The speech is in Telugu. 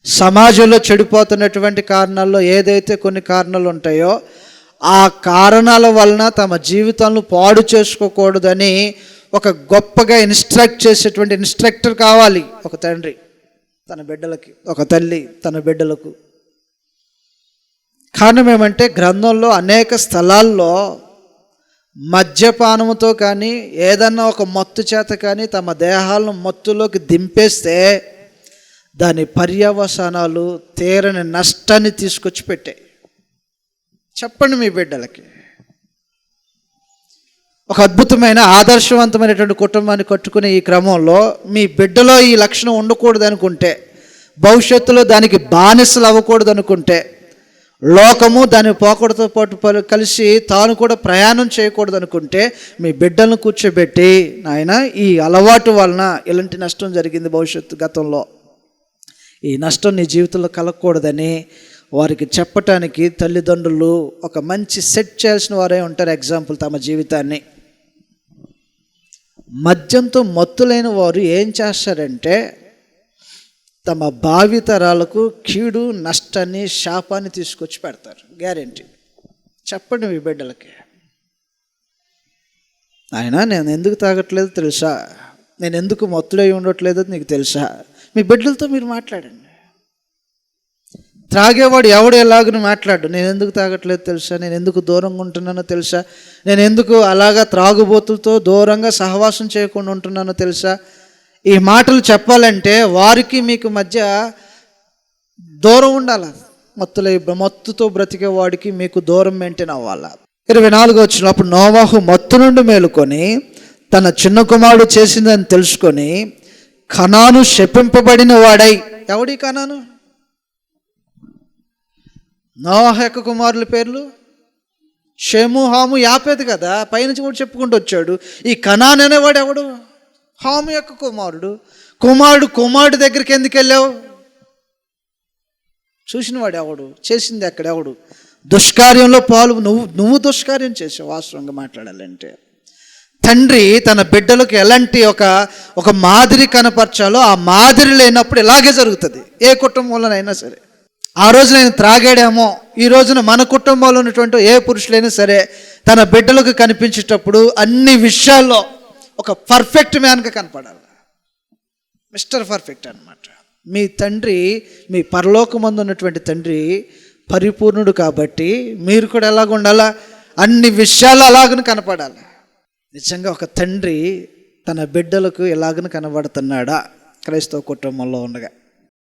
సమాజంలో చెడిపోతున్నటువంటి కారణాల్లో ఏదైతే కొన్ని కారణాలు ఉంటాయో ఆ కారణాల వలన తమ జీవితాలను పాడు చేసుకోకూడదని ఒక గొప్పగా ఇన్స్ట్రక్ట్ చేసేటువంటి ఇన్స్ట్రక్టర్ కావాలి ఒక తండ్రి తన బిడ్డలకి, ఒక తల్లి తన బిడ్డలకు. కారణం ఏమంటే గ్రంథంలో అనేక స్థలాల్లో మద్యపానముతో కానీ ఏదన్నా ఒక మత్తు చేత కానీ తమ దేహాలను మత్తులోకి దింపేస్తే దాని పర్యవసానాలు తీరని నష్టాన్ని తీసుకొచ్చి పెట్టాయి. చెప్పండి మీ బిడ్డలకి. ఒక అద్భుతమైన ఆదర్శవంతమైనటువంటి కుటుంబాన్ని కట్టుకునే ఈ క్రమంలో మీ బిడ్డలో ఈ లక్షణం ఉండకూడదు అనుకుంటే, భవిష్యత్తులో దానికి బానిసలు అవ్వకూడదు అనుకుంటే, లోకము దాని పోకడతో పాటు కలిసి తాను కూడా ప్రయాణం చేయకూడదు అనుకుంటే, మీ బిడ్డలను కూర్చోబెట్టి నాయన ఈ అలవాటు వలన ఇలాంటి నష్టం జరిగింది భవిష్యత్తు గతంలో, ఈ నష్టం నీ జీవితంలో కలగకూడదని వారికి చెప్పటానికి తల్లిదండ్రులు ఒక మంచి సెట్ చేయాల్సిన వారే ఉంటారు. ఎగ్జాంపుల్ తమ జీవితాన్ని. మద్యంతో మత్తులైన వారు ఏం చేస్తారంటే తమ భావితరాలకు కీడు, నష్టాన్ని, శాపాన్ని తీసుకొచ్చి పెడతారు. గ్యారెంటీ. చెప్పండి మీ బిడ్డలకి. ఆయన నేను ఎందుకు తాగట్లేదు తెలుసా, నేను ఎందుకు మత్తుడై ఉండట్లేదో నీకు తెలుసా? మీ బిడ్డలతో మీరు మాట్లాడండి. త్రాగేవాడు ఎవడు ఎలాగని మాట్లాడు. నేను ఎందుకు తాగట్లేదు తెలుసా, నేను ఎందుకు దూరంగా ఉంటున్నానో తెలుసా, నేను ఎందుకు అలాగా త్రాగుబోతులతో దూరంగా సహవాసం చేయకుండా ఉంటున్నానో తెలుసా? ఈ మాటలు చెప్పాలంటే వారికి మీకు మధ్య దూరం ఉండాలి. మత్తుతో బ్రతికే వాడికి మీకు దూరం మెయింటైన్ అవ్వాలి. 24 వచ్చినప్పుడు నోవాహు మత్తు నుండి మేలుకొని తన చిన్న కుమారుడు చేసిందని తెలుసుకొని కనాను శపింపబడిన వాడై. ఎవడి కనాను? నోవాహు యొక్క కుమారుల పేర్లు షేము, హాము, యాపెతు కదా. పైనుంచి కూడా చెప్పుకుంటూ వచ్చాడు. ఈ కనాన్ అనేవాడు ఎవడు? హాము యొక్క కుమారుడు. కుమారుడు దగ్గరికి ఎందుకు వెళ్ళావు? చూసినవాడు ఎవడు? చేసింది ఎక్కడ ఎవడు? దుష్కార్యంలో నువ్వు దుష్కార్యం చేసావు. వాస్తవంగా మాట్లాడాలంటే తండ్రి తన బిడ్డలకు ఎలాంటి ఒక మాదిరి కనపరచాలో ఆ మాదిరి లేనప్పుడు ఇలాగే జరుగుతుంది. ఏ కుటుంబంలోనైనా సరే. ఆ రోజు నేను త్రాగాడేమో, ఈ రోజున మన కుటుంబంలో ఉన్నటువంటి ఏ పురుషులైనా సరే తన బిడ్డలకు కనిపించేటప్పుడు అన్ని విషయాల్లో ఒక పర్ఫెక్ట్ మ్యాన్గా కనపడాలి. మిస్టర్ పర్ఫెక్ట్ అన్నమాట. మీ తండ్రి, మీ పరలోకమందు ఉన్నటువంటి తండ్రి పరిపూర్ణుడు కాబట్టి మీరు కూడా ఎలాగ ఉండాలా? అన్ని విషయాలు అలాగని కనపడాలి. నిజంగా ఒక తండ్రి తన బిడ్డలకు ఎలాగని కనబడుతున్నాడా క్రైస్తవ కుటుంబంలో ఉండగా?